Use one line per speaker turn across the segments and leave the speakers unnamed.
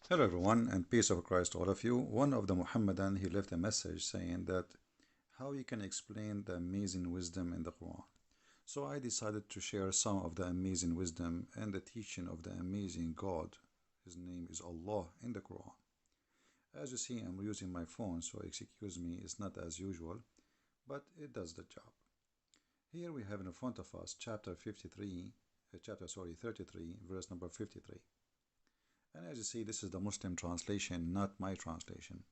Hello everyone and peace of Christ to all of you. One of the Muhammadan, he left a message saying that how you can explain the amazing wisdom in the Quran. So I decided to share some of the amazing wisdom and the teaching of the amazing God. His name is Allah in the Quran. As you see, I'm using my phone, so excuse me, it's not as usual, but it does the job. Here we have in front of us chapter 33, verse number 53. And as you see, this is the Muslim translation, not my translation.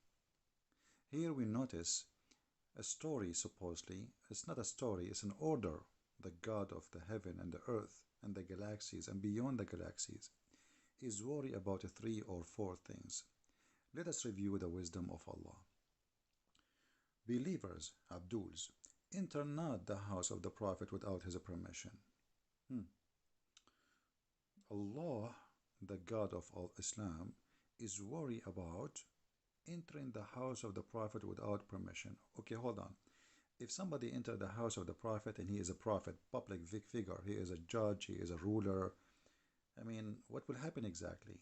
Here we notice a story, supposedly. It's not a story, it's an order. The God of the heaven and the earth and the galaxies and beyond the galaxies is worried about three or four things. Let us review the wisdom of Allah. Believers, Abduls, enter not the house of the Prophet without his permission. Allah, the God of all Islam, is worried about entering the house of the Prophet without permission. Okay, hold on. If somebody entered the house of the Prophet and he is a prophet, public figure, he is a judge, he is a ruler, what will happen exactly?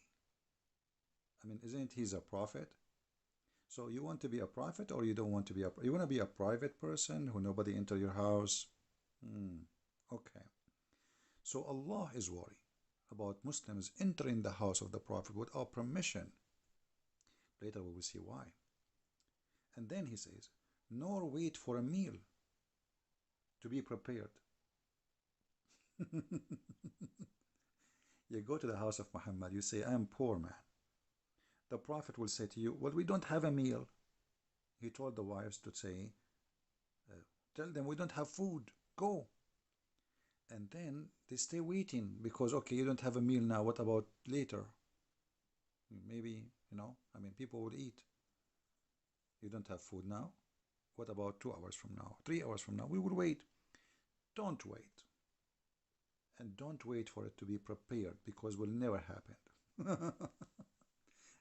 Isn't he a prophet? So you want to be a prophet or you don't want to be you want to be a private person who nobody enter your house? Okay. So Allah is worried about Muslims entering the house of the Prophet without permission. Later we will see why. And then he says, nor wait for a meal to be prepared. You go to the house of Muhammad, you say, I am poor man. The Prophet will say to you, well, we don't have a meal. He told the wives to say, tell them we don't have food, go. And then they stay waiting because, okay, you don't have a meal now, what about later? Maybe, people will eat. You don't have food now? What about 2 hours from now, 3 hours from now? We will wait. Don't wait. And don't wait for it to be prepared because it will never happen.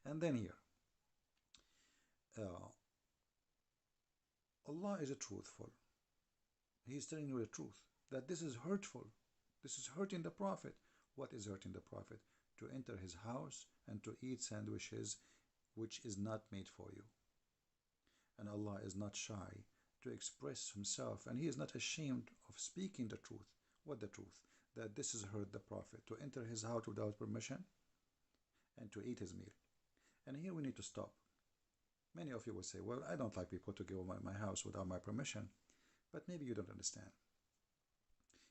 And then here, Allah is a truthful. He is telling you the truth, that this is hurtful. This is hurting the Prophet. What is hurting the Prophet? To enter his house and to eat sandwiches which is not made for you. And Allah is not shy to express himself, and he is not ashamed of speaking the truth. What the truth? That this has hurt the Prophet, to enter his house without permission and to eat his meal. And here we need to stop. Many of you will say, well, I don't like people to go my house without my permission. But maybe you don't understand.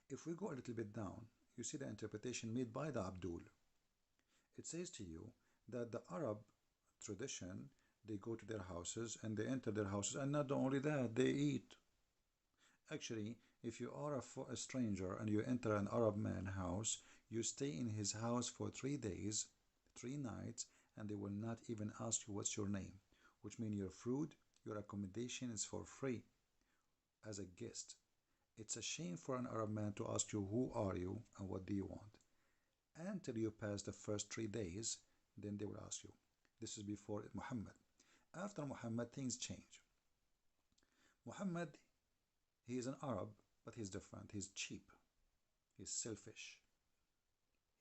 If we go a little bit down, you see the interpretation made by the Abdul. It says to you that the Arab tradition, they go to their houses and they enter their houses, and not only that, they eat. Actually, if you are a stranger and you enter an Arab man's house, you stay in his house for 3 days, 3 nights, and they will not even ask you what's your name, which means your food, your accommodation is for free as a guest. It's a shame for an Arab man to ask you who are you and what do you want. Until you pass the first 3 days, then they will ask you. This is before Muhammad. After Muhammad, things change. Muhammad, he is an Arab, but he's different. He's cheap. He's selfish.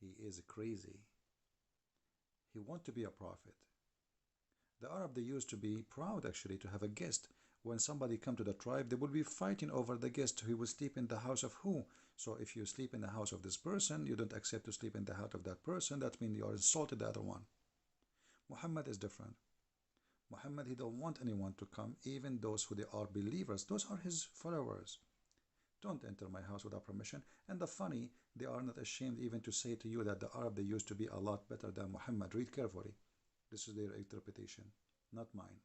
He is crazy. He wants to be a prophet. The Arab, they used to be proud actually to have a guest. When somebody come to the tribe, they would be fighting over the guest who will sleep in the house of who. So if you sleep in the house of this person, you don't accept to sleep in the house of that person. That means you are insulted the other one. Muhammad is different. Muhammad, he don't want anyone to come, even those who they are believers. Those are his followers. Don't enter my house without permission. And the funny, they are not ashamed even to say to you that the Arab, they used to be a lot better than Muhammad. Read carefully. This is their interpretation, not mine.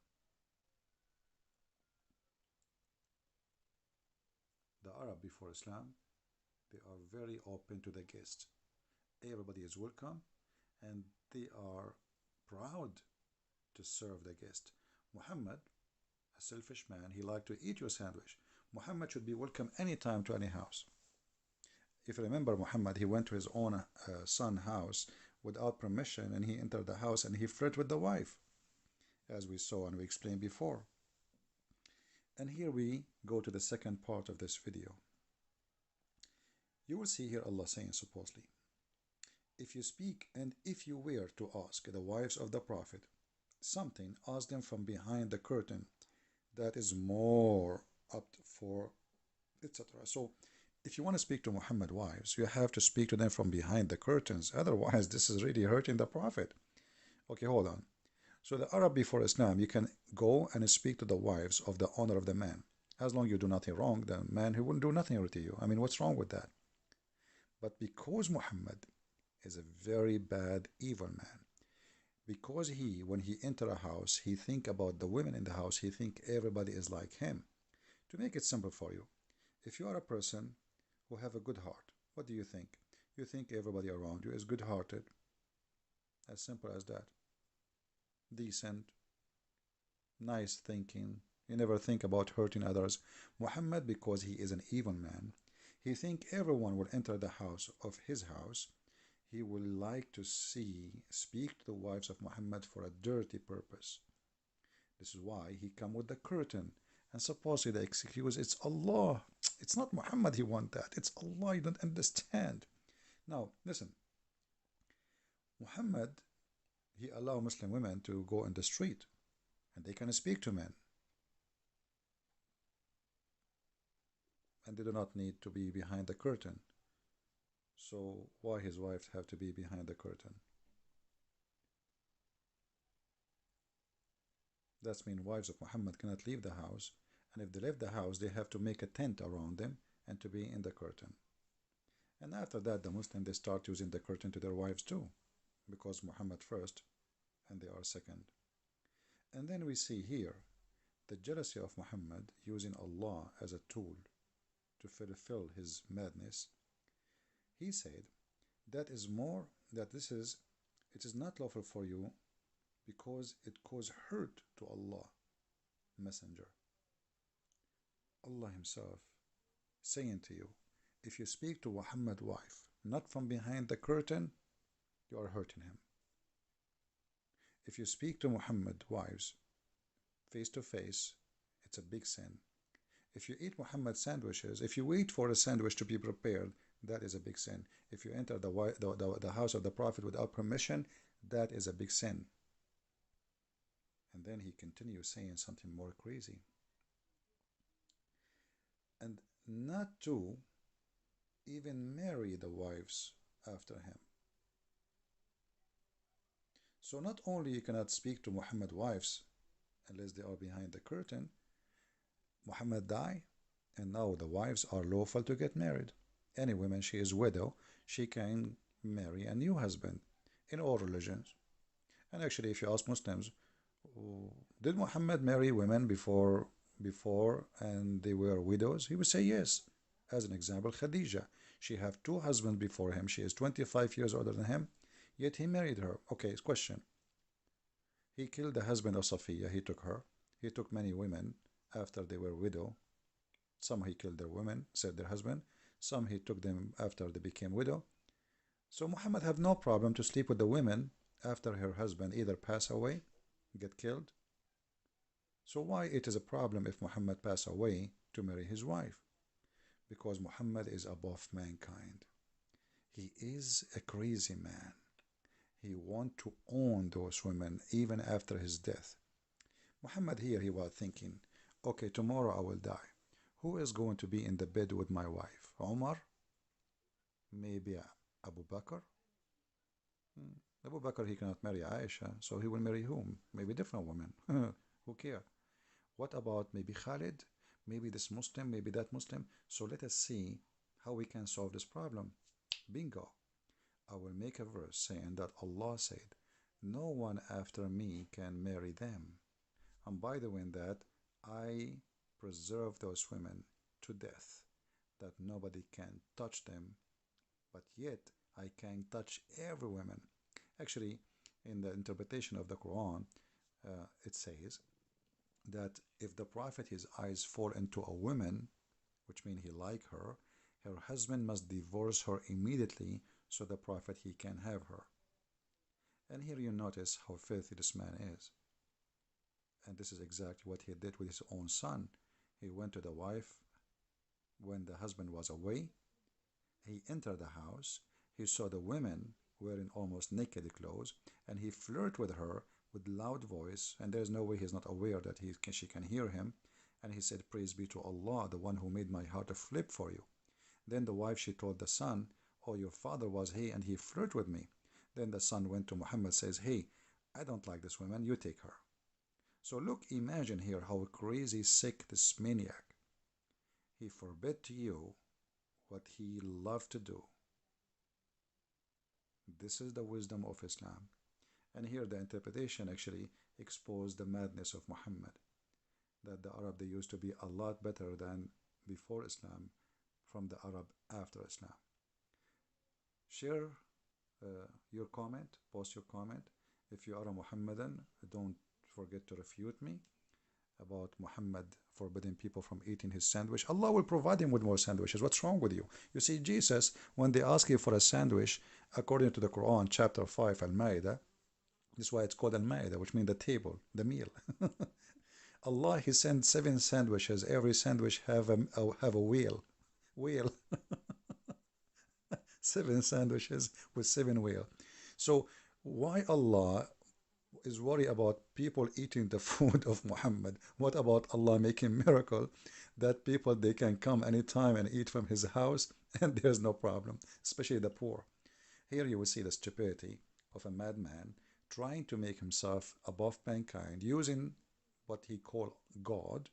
The Arab before Islam, they are very open to the guests. Everybody is welcome and they are proud to serve the guest. Muhammad, a selfish man, he liked to eat your sandwich. Muhammad should be welcome anytime to any house. If you remember Muhammad, he went to his own son's house without permission and he entered the house and he flirted with the wife, as we saw and we explained before. And here we go to the second part of this video. You will see here Allah saying supposedly, If you speak and if you were to ask the wives of the Prophet something, ask them from behind the curtain that is more up for etc. So if you want to speak to Muhammad wives, you have to speak to them from behind the curtains. Otherwise, this is really hurting the Prophet. Okay, hold on. So the Arab before Islam, you can go and speak to the wives of the owner of the man. As long as you do nothing wrong, the man, he wouldn't do nothing to you. I mean, what's wrong with that? But because Muhammad is a very bad, evil man, because he, when he enter a house, he think about the women in the house, he think everybody is like him. To make it simple for you, if you are a person who have a good heart, what do you think? You think everybody around you is good-hearted. As simple as that. Decent, nice thinking. You never think about hurting others. Muhammad, because he is an evil man, he think everyone will enter the house of his house. He will like to speak to the wives of Muhammad for a dirty purpose. This is why he come with the curtain. And supposedly the excuse, it's Allah. It's not Muhammad he want that. It's Allah. You don't understand. Now, listen. Muhammad, he allow Muslim women to go in the street and they can speak to men. And they do not need to be behind the curtain. So why his wives have to be behind the curtain? That means wives of Muhammad cannot leave the house, and if they leave the house, they have to make a tent around them and to be in the curtain. And after that, the Muslims, they start using the curtain to their wives too, because Muhammad first, and they are second. And then we see here the jealousy of Muhammad using Allah as a tool to fulfill his madness. He said, that is more, that it is not lawful for you because it cause hurt to Allah, Messenger. Allah Himself saying to you, if you speak to Muhammad's wife, not from behind the curtain, you are hurting him. If you speak to Muhammad's wives face to face, it's a big sin. If you eat Muhammad's sandwiches, if you wait for a sandwich to be prepared, that is a big sin. If you enter the house of the Prophet without permission, that is a big sin. And then he continues saying something more crazy. And not to even marry the wives after him. So not only you cannot speak to Muhammad's wives unless they are behind the curtain, Muhammad died, and now the wives are lawful to get married. Any woman, she is widow, she can marry a new husband in all religions. And actually, if you ask Muslims, did Muhammad marry women before and they were widows? He would say yes. As an example, Khadija. She have two husbands before him. She is 25 years older than him, yet he married her. Okay, question. He killed the husband of Safiya. He took her. He took many women after they were widow. Some he killed their women, said their husband. Some he took them after they became widow. So Muhammad have no problem to sleep with the women after her husband either pass away, get killed. So why it is a problem if Muhammad pass away to marry his wife? Because Muhammad is above mankind. He is a crazy man. He want to own those women even after his death. Muhammad here, he was thinking, okay, tomorrow I will die. Who is going to be in the bed with my wife? Omar? Maybe Abu Bakr? Abu Bakr, he cannot marry Aisha, so he will marry whom? Maybe different women. Who care? What about maybe Khalid? Maybe this Muslim, maybe that Muslim. So let us see how we can solve this problem. Bingo. I will make a verse saying that Allah said, no one after me can marry them. And by the way, in that, I preserve those women to death, that nobody can touch them, but yet I can touch every woman. Actually, in the interpretation of the Quran, it says that if the Prophet, his eyes fall into a woman, which means he like her husband must divorce her immediately so the Prophet, he can have her. And here you notice how filthy this man is. And this is exactly what he did with his own son. He went to the wife when the husband was away. He entered the house. He saw the women wearing almost naked clothes, and he flirt with her with loud voice, and there's no way he's not aware that she can hear him. And he said, praise be to Allah, the one who made my heart to flip for you. Then the wife, she told the son, oh, your father was he, and he flirted with me. Then the son went to Muhammad, says, hey, I don't like this woman, you take her. So look, imagine here how crazy sick this maniac. He forbid to you what he loved to do. This is the wisdom of Islam. And here the interpretation actually exposed the madness of Muhammad. That the Arab, they used to be a lot better than before Islam from the Arab after Islam. Share your comment, post your comment. If you are a Muhammadan, don't forget to refute me about Muhammad forbidding people from eating his sandwich. Allah will provide him with more sandwiches. What's wrong with you? You see, Jesus, when they ask you for a sandwich, according to the Quran, chapter 5, Al-Ma'idah, this is why it's called Al-Ma'idah, which means the table, the meal. Allah, He sent 7 sandwiches. Every sandwich have a wheel. Wheel. 7 sandwiches with 7 wheel. So why Allah is worried about people eating the food of Muhammad? What about Allah making miracle that people, they can come anytime and eat from his house and there's no problem, especially the poor? Here you will see the stupidity of a madman trying to make himself above mankind, using what he called God,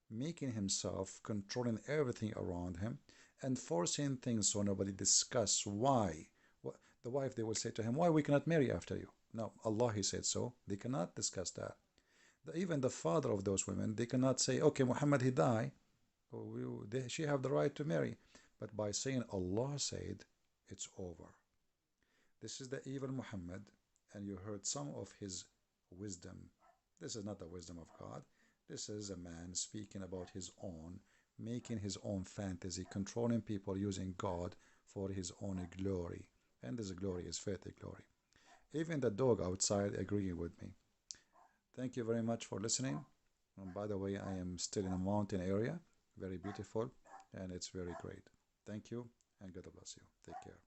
making himself controlling everything around him, and forcing things so nobody discuss why. The wife, they will say to him, why we cannot marry after you? No, Allah, He said so. They cannot discuss that. Even the father of those women, they cannot say, okay, Muhammad, he died. She have the right to marry. But by saying Allah said, it's over. This is the evil Muhammad, and you heard some of his wisdom. This is not the wisdom of God. This is a man speaking about his own, making his own fantasy, controlling people using God for his own glory. And this glory is filthy glory. Even the dog outside agreeing with me. Thank you very much for listening. And by the way, I am still in a mountain area, very beautiful, and it's very great. Thank you, and God bless you. Take care.